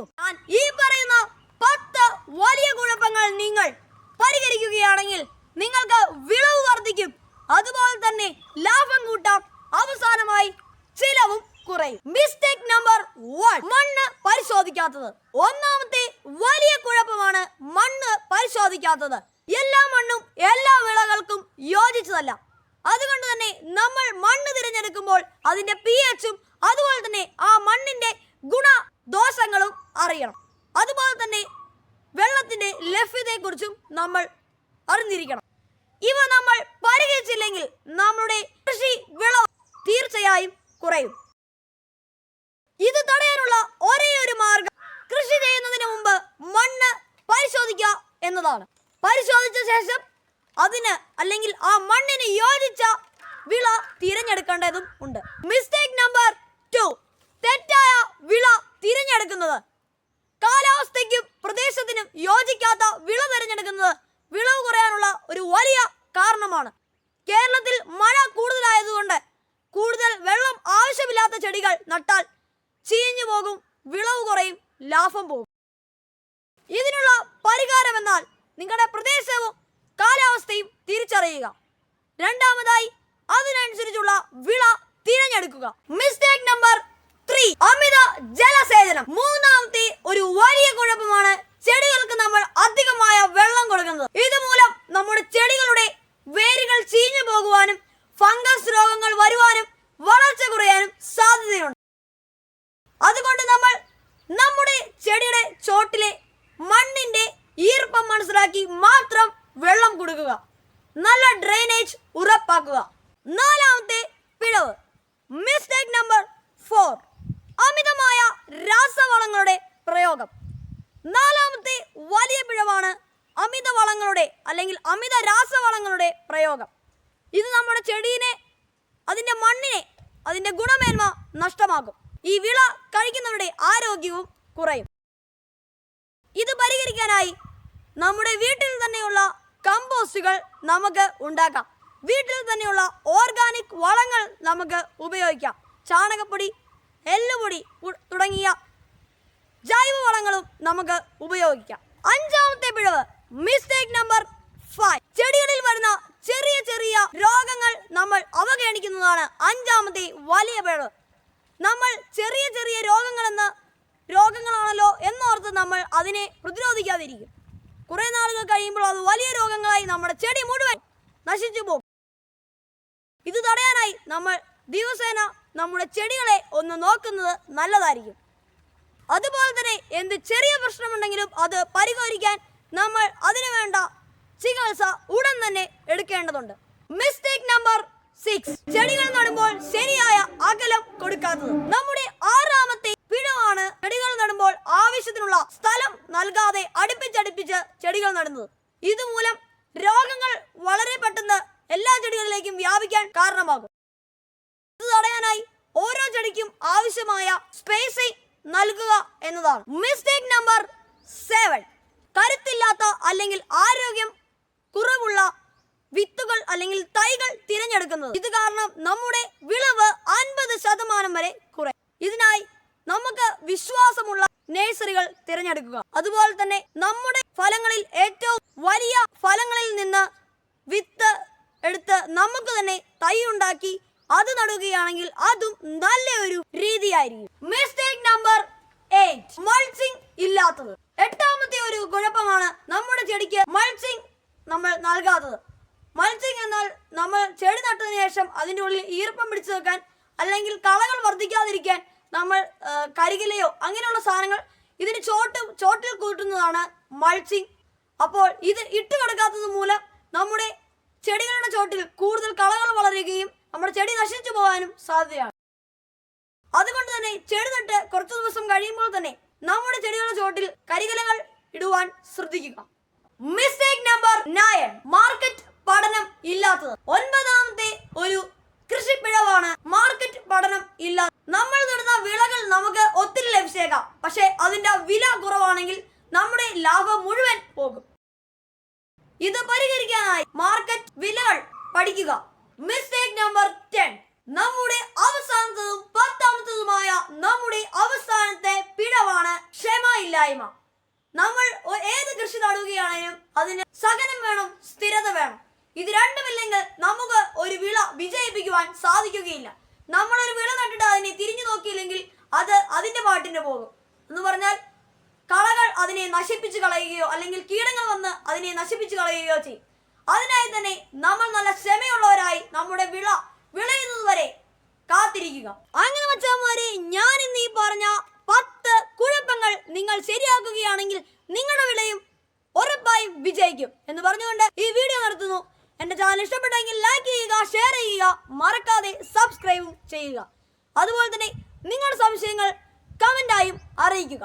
ചെയ്യുന്നു. ഈ പറയുന്ന 10 വലിയ കുഴപ്പങ്ങൾ നിങ്ങൾ പരിഹരിക്കുകയാണെങ്കിൽ നിങ്ങൾക്ക് വിളവ് വർദ്ധിക്കും, അതുപോലെ തന്നെ ലാഭം കൂട്ടാം, അവസാനമായി ചിലവും കുറയും. മിസ്റ്റേക്ക് നമ്പർ 1, മണ്ണ് പരിശോധിക്കാത്തത്. ഒന്നാമത്തെ വലിയ കുഴപ്പമാണ് മണ്ണ് പരിശോധിക്കാത്തത്. എല്ലാ മണ്ണും എല്ലാ വിളകൾക്കും യോജിച്ചതല്ല. അതുകൊണ്ട് തന്നെ നമ്മൾ മണ്ണ് തിരഞ്ഞെടുക്കുമ്പോൾ അതിന്റെ pHഉം അതുപോലെ തന്നെ ആ മണ്ണിന്റെ ഗുണദോഷങ്ങളും അറിയണം. അതുപോലെ തന്നെ വെള്ളത്തിന്റെ ലഭ്യതയെക്കുറിച്ചും നമ്മൾ അറിഞ്ഞിരിക്കണം. ഇവ നമ്മൾ പരിഹരിച്ചില്ലെങ്കിൽ നമ്മുടെ കൃഷി വിളവ് തീർച്ചയായും കുറയും. ഇത് തടയാനുള്ള ഒരേയൊരു മാർഗം കൃഷി ചെയ്യുന്നതിന് മുമ്പ് മണ്ണ് പരിശോധിക്കുക എന്നതാണ്. പരിശോധിച്ച ശേഷം അതിന് അല്ലെങ്കിൽ ആ മണ്ണിന് യോജിച്ച വിള തിരഞ്ഞെടുക്കേണ്ടതും ഉണ്ട്. മിസ്റ്റേക്ക് നമ്പർ 2, തെറ്റായ വിള തിരഞ്ഞെടുക്കുന്നത്. കാലാവസ്ഥയ്ക്കും പ്രദേശത്തിനും യോജിക്കാത്ത വിള തിരഞ്ഞെടുക്കുന്നത് വിളവ് കുറയാനുള്ള ഒരു വലിയ കാരണമാണ്. കേരളത്തിൽ മഴ കൂടുതലായതുകൊണ്ട് കൂടുതൽ വെള്ളം ആവശ്യമില്ലാത്ത ചെടികൾ നട്ടാൽ ചീഞ്ഞു പോകും, വിളവ് കുറയും, ലാഭം പോകും. ഇതിനുള്ള പരിഹാരം എന്നാൽ നിങ്ങളുടെ പ്രദേശവും കാലാവസ്ഥയും തിരിച്ചറിയുക. രണ്ടാമതായി അതിനനുസരിച്ചുള്ള വിള തിരഞ്ഞെടുക്കുക. മിസ്റ്റേക്ക് നമ്പർ 3, അമിത ജലസേചനം. മൂന്നാമത്തെ ഒരു വലിയ കുഴപ്പമാണ് ചെടികൾക്ക് നമ്മൾ അധികമായ വെള്ളം കൊടുക്കുന്നത്. ഇതുമൂലം നമ്മുടെ ചെടികളുടെ വേരുകൾ ചീഞ്ഞു പോകുവാനും ഫംഗസ് രോഗങ്ങൾ വരുവാനും വളർച്ച കുറയാനും സാധ്യതയുണ്ട്. അതുകൊണ്ട് നമ്മൾ നമ്മുടെ ചെടിയുടെ ചോട്ടിലെ മണ്ണിന്റെ ഈർപ്പം മനസ്സിലാക്കി മാത്രം വെള്ളം കൊടുക്കുക. നല്ല ഡ്രെയിനേജ് ഉറപ്പാക്കുക. നാലാമത്തെ പിഴവ്, മിസ്റ്റേക്ക് നമ്പർ 4, അമിതമായ രാസവളങ്ങളുടെ പ്രയോഗം. നാലാമത്തെ വലിയ പിഴവാണ് അമിത വളങ്ങളുടെ അല്ലെങ്കിൽ അമിത രാസവളങ്ങളുടെ പ്രയോഗം. ഇത് നമ്മുടെ ചെടീനെ, അതിൻ്റെ മണ്ണിനെ, അതിൻ്റെ ഗുണമേന്മ നഷ്ടമാക്കും. ഈ വിള കഴിക്കുന്നവരുടെ ആരോഗ്യവും കുറയും. ഇത് പരിഹരിക്കാനായി നമ്മുടെ വീട്ടിൽ തന്നെയുള്ള കമ്പോസ്റ്റുകൾ നമുക്ക് ഉണ്ടാക്കാം. വീട്ടിൽ തന്നെയുള്ള ഓർഗാനിക് വളങ്ങൾ നമുക്ക് ഉപയോഗിക്കാം. ചാണകപ്പൊടി, എല്ലുപൊടി തുടങ്ങിയ ജൈവവളങ്ങളും നമുക്ക് ഉപയോഗിക്കാം. അഞ്ചാമത്തെ പിഴവ്, മിസ്റ്റേക്ക് നമ്പർ 5, ചെടികളിൽ വരുന്ന ചെറിയ ചെറിയ രോഗങ്ങൾ നമ്മൾ അവഗണിക്കുന്നതാണ് അഞ്ചാമത്തെ വലിയ പിഴവ്. നമ്മൾ ചെറിയ ചെറിയ രോഗങ്ങളാണല്ലോ എന്നോർത്ത് നമ്മൾ അതിനെ പ്രതിരോധിക്കാതിരിക്കും. കുറേ നാളുകൾ കഴിയുമ്പോൾ അത് വലിയ രോഗങ്ങളായി നമ്മുടെ ചെടി മുഴുവൻ നശിച്ചു പോകും. ഇത് തടയാനായി നമ്മൾ ദിവസേന നമ്മുടെ ചെടികളെ ഒന്ന് നോക്കുന്നത് നല്ലതായിരിക്കും. അതുപോലെ തന്നെ എന്ത് ചെറിയ പ്രശ്നമുണ്ടെങ്കിലും അത് പരിഹരിക്കാൻ നമ്മൾ അതിനു വേണ്ട ചികിത്സ ഉടൻ തന്നെ എടുക്കേണ്ടതുണ്ട്. മിസ്റ്റേക്ക് നമ്പർ 6, ചെടികൾ നടുമ്പോൾ ശരിയായ അകലം കൊടുക്കാത്തത്. നമ്മുടെ ആറാമത്തെ പിഴവാണ് ചെടികൾ നടുമ്പോൾ ആവശ്യത്തിനുള്ള സ്ഥലം നൽകാതെ അടുപ്പിച്ചടുപ്പിച്ച് ചെടികൾ നടുന്നത്. ഇതുമൂലം രോഗങ്ങൾ വളരെ പെട്ടെന്ന് എല്ലാ ചെടികളിലേക്കും വ്യാപിക്കാൻ കാരണമാകും. ഇത് തടയാനായി ഓരോ ചെടിക്കും ആവശ്യമായ സ്പേസിംഗ് നൽകുക എന്നതാണ്. മിസ്റ്റേക്ക് നമ്പർ 7, കരുത്തില്ലാത്ത അല്ലെങ്കിൽ ആരോഗ്യം കുറവുള്ള വിത്തുകൾ അല്ലെങ്കിൽ തൈകൾ തിരഞ്ഞെടുക്കുന്നത്. ഇത് കാരണം നമ്മുടെ വിളവ് 50% വരെ കുറയും. ഇതിനായി നമുക്ക് വിശ്വാസമുള്ള നഴ്സറികൾ തിരഞ്ഞെടുക്കുക. അതുപോലെ തന്നെ നമ്മുടെ ഫലങ്ങളിൽ ഏറ്റവും വലിയ ഫലങ്ങളിൽ നിന്ന് വിത്ത് എടുത്ത് നമുക്ക് തന്നെ തൈ ഉണ്ടാക്കി അത് നടുകയാണെങ്കിൽ അതും നല്ലൊരു രീതിയായിരിക്കും. മിസ്റ്റേക്ക് നമ്പർ 8, മൾച്ചിങ് ഇല്ലാത്തത്. എട്ടാമത്തെ ഒരു കുഴപ്പമാണ് നമ്മുടെ ചെടിക്ക് മൾച്ചിങ് നമ്മൾ നൽകാത്തത്. മൾച്ചിങ് എന്നാൽ നമ്മൾ ചെടി നട്ടതിന് ശേഷം അതിൻ്റെ ഉള്ളിൽ ഈർപ്പം പിടിച്ചു വെക്കാൻ അല്ലെങ്കിൽ കളകൾ വർദ്ധിക്കാതിരിക്കാൻ നമ്മൾ കരികിലയോ അങ്ങനെയുള്ള സാധനങ്ങൾ ഇതിന് ചോട്ടിൽ കൂട്ടുന്നതാണ് മൾച്ചിങ്. അപ്പോൾ ഇത് ഇട്ട് കിടക്കാത്തത് മൂലം നമ്മുടെ ചെടികളുടെ ചോട്ടിൽ കൂടുതൽ കളകൾ വളരുകയും നമ്മുടെ ചെടി നശിച്ചു പോകാനും സാധ്യതയാണ്. അതുകൊണ്ട് തന്നെ ചെടി നട്ട് കുറച്ചു ദിവസം കഴിയുമ്പോൾ തന്നെ നമ്മുടെ ചെടികളുടെ ചോട്ടിൽ കരികിലകൾ ഇടുവാൻ ശ്രദ്ധിക്കുക. മിസ്റ്റേക്ക് നമ്പർ 9, മാർക്കറ്റ് പഠനം ഇല്ലാത്തത്. ഒൻപതാമത്തെ ഒരു കൃഷി പിഴവാണ് മാർക്കറ്റ് പഠനം ഇല്ലാത്തത്. നമ്മൾ നടുന്ന വിളകൾ നമുക്ക് ഒത്തിരി ലഭിച്ചേക്കാം, പക്ഷെ അതിന്റെ വില കുറവാണെങ്കിൽ നമ്മുടെ ലാഭം മുഴുവൻ പോകും. ഇത് പരിഹരിക്കാനായി മാർക്കറ്റ് വിലകൾ പഠിക്കുക. മിസ്റ്റേക്ക് നമ്പർ 10, നമ്മുടെ അവസാനത്തതും 10ാമത്തതുമായ നമ്മുടെ അവസാനത്തെ പിഴവാണ് ക്ഷമ കൂട്ടായ്മ. നമ്മൾ ഏത് കൃഷി നടുകയാണെങ്കിലും അതിന് സഹനം വേണം, സ്ഥിരത വേണം. ഇത് രണ്ടുമില്ലെങ്കിൽ നമുക്ക് ഒരു വിള വിജയിപ്പിക്കുവാൻ സാധിക്കുകയില്ല. നമ്മളൊരു വിള നട്ടിട്ട് അതിനെ തിരിഞ്ഞു നോക്കിയില്ലെങ്കിൽ അത് അതിന്റെ പാട്ടിന് പോകും. എന്ന് പറഞ്ഞാൽ കളകൾ അതിനെ നശിപ്പിച്ചു കളയുകയോ അല്ലെങ്കിൽ കീടങ്ങൾ വന്ന് അതിനെ നശിപ്പിച്ചു കളയുകയോ ചെയ്യും. അതിനായി തന്നെ നമ്മൾ നല്ല ക്ഷമയുള്ളവരായി നമ്മുടെ വിള വിളയുന്നത് വരെ കാത്തിരിക്കുക. അങ്ങനെ മച്ചാന്മാരെ, ഞാൻ ഇന്ന് ഈ പറഞ്ഞ 10 കുഴപ്പങ്ങൾ നിങ്ങൾ ശരിയാക്കുകയാണെങ്കിൽ നിങ്ങളുടെ വിളയും ഉറപ്പായും വിജയിക്കും എന്ന് പറഞ്ഞുകൊണ്ട് ഈ വീഡിയോ നടത്തുന്നു. എന്റെ ചാനൽ ഇഷ്ടപ്പെട്ടെങ്കിൽ ലൈക്ക് ചെയ്യുക, ഷെയർ ചെയ്യുക, മറക്കാതെ സബ്സ്ക്രൈബും ചെയ്യുക. അതുപോലെ തന്നെ നിങ്ങളുടെ സംശയങ്ങൾ കമന്റായും അറിയിക്കുക.